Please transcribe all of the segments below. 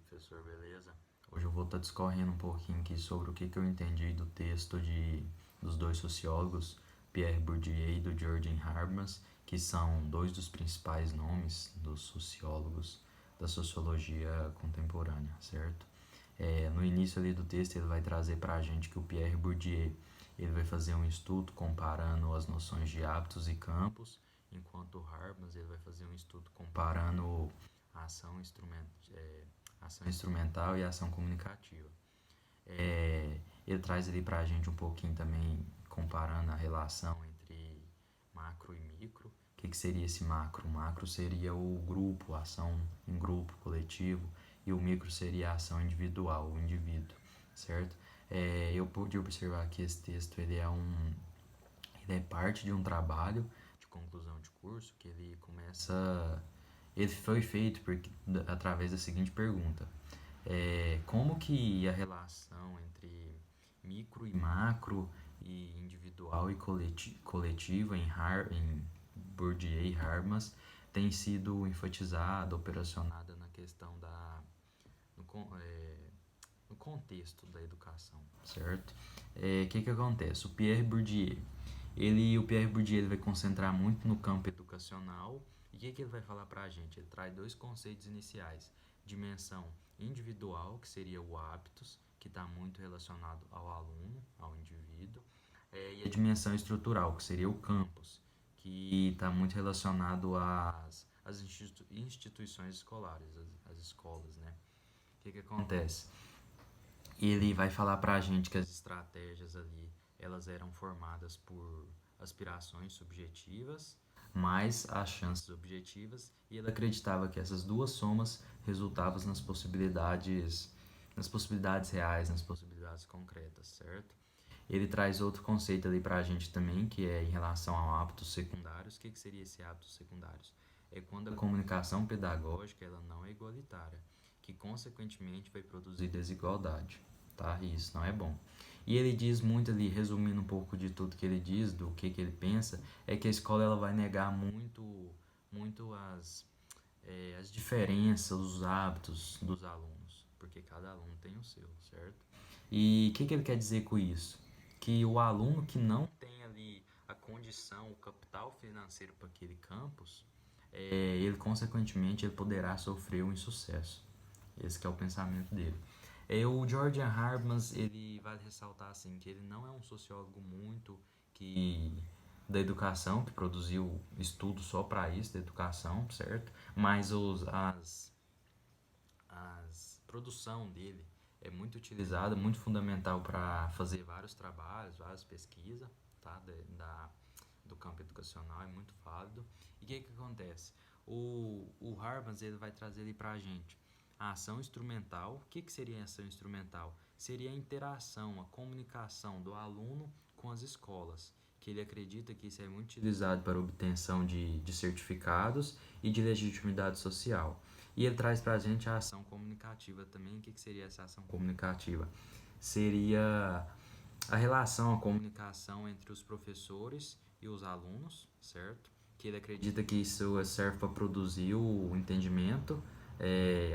professor, beleza? Hoje eu vou estar discorrendo um pouquinho aqui sobre o que eu entendi do texto dos dois sociólogos, Pierre Bourdieu e do Jürgen Habermas, que são dois dos principais nomes dos sociólogos da sociologia contemporânea, certo? No início ali do texto ele vai trazer para a gente que o Pierre Bourdieu ele vai fazer um estudo comparando as noções de hábitos e campos, enquanto o Habermas ele vai fazer um estudo comparando a ação instrumental e ação comunicativa. Ele traz ali para a gente um pouquinho também comparando a relação entre macro e micro. O que seria esse macro? O macro seria o grupo, a ação em grupo, coletivo, e o micro seria a ação individual, o indivíduo, certo? Eu pude observar que esse texto ele é parte de um trabalho de conclusão de curso que ele começa. Ele foi feito através da seguinte pergunta: como que a relação entre micro e macro e individual e coletiva em Bourdieu e Habermas tem sido enfatizada, operacionada na questão no, no contexto da educação, certo? Que acontece? O Pierre Bourdieu ele vai concentrar muito no campo educacional. E que ele vai falar para a gente? Ele traz dois conceitos iniciais: dimensão individual, que seria o hábitos, que está muito relacionado ao aluno, ao indivíduo, e a dimensão estrutural, que seria o campus, que está muito relacionado às instituições escolares, as escolas, né? Que acontece? Ele vai falar para a gente que as estratégias ali, elas eram formadas por aspirações subjetivas, mais as chances objetivas, e ele acreditava que essas duas somas resultavam nas possibilidades reais, nas possibilidades concretas, certo? Ele traz outro conceito ali para a gente também, que é em relação ao hábitos secundários. Que seria esse hábitos secundários? É quando a comunicação pedagógica ela não é igualitária, que consequentemente vai produzir desigualdade, tá? E isso não é bom. E ele diz muito ali, resumindo um pouco de tudo que ele diz, do que ele pensa, é que a escola ela vai negar muito as diferenças, os hábitos dos alunos, porque cada aluno tem o seu, certo? E o que ele quer dizer com isso? Que o aluno que não tem ali a condição, o capital financeiro para aquele campus, ele consequentemente ele poderá sofrer um insucesso. Esse que é o pensamento dele. O Georgian Habermas ele vai ressaltar assim que ele não é um sociólogo muito que da educação que produziu estudos só para isso da educação, certo? Mas as produção dele é muito utilizada, muito fundamental para fazer vários trabalhos, várias pesquisas, tá? Do campo educacional, é muito válido. E o que acontece? O Habermas ele vai trazer ali para a gente a ação instrumental. O que seria a ação instrumental? Seria a interação, a comunicação do aluno com as escolas, que ele acredita que isso é muito utilizado para obtenção de certificados e de legitimidade social. E ele traz para a gente a ação comunicativa também. O que seria essa ação comunicativa? Seria a relação, a comunicação entre os professores e os alunos, certo? Que ele acredita que isso serve para produzir o entendimento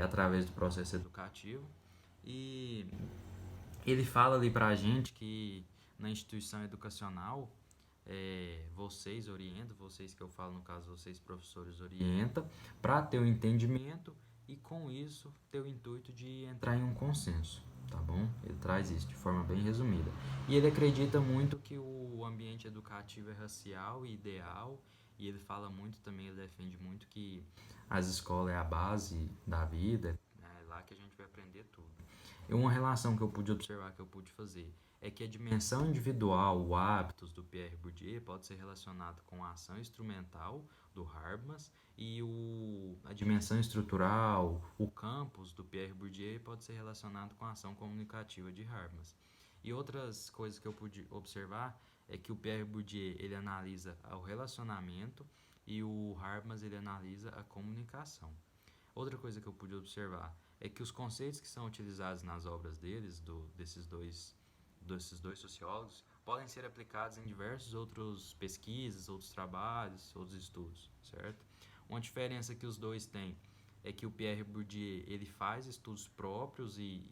através do processo educativo. E ele fala ali para a gente que na instituição educacional vocês orientam, vocês que eu falo no caso, vocês professores orientam para ter o um entendimento e com isso ter o intuito de entrar em um consenso, tá bom? Ele traz isso de forma bem resumida. E ele acredita muito que o ambiente educativo é racial e ideal, e ele fala muito também, ele defende muito que as escolas é a base da vida, é lá que a gente vai aprender tudo. E uma relação que eu pude observar, que eu pude fazer, é que a dimensão individual, o hábitos do Pierre Bourdieu pode ser relacionado com a ação instrumental do Habermas e a dimensão estrutural, o campus do Pierre Bourdieu pode ser relacionado com a ação comunicativa de Habermas. E outras coisas que eu pude observar é que o Pierre Bourdieu ele analisa o relacionamento e o Habermas ele analisa a comunicação. Outra coisa que eu pude observar é que os conceitos que são utilizados nas obras desses dois sociólogos podem ser aplicados em diversos outros pesquisas, outros trabalhos, outros estudos, certo? Uma diferença que os dois têm é que o Pierre Bourdieu ele faz estudos próprios e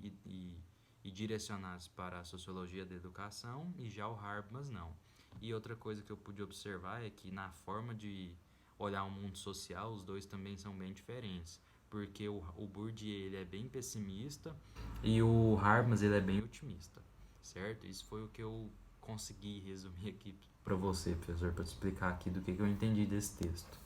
direcionados para a sociologia da educação, e já o Habermas não. E outra coisa que eu pude observar é que na forma de olhar o mundo social, os dois também são bem diferentes. Porque o Bourdieu ele é bem pessimista e o Habermas ele é bem otimista, certo? Isso foi o que eu consegui resumir aqui para você, professor, para te explicar aqui do que eu entendi desse texto.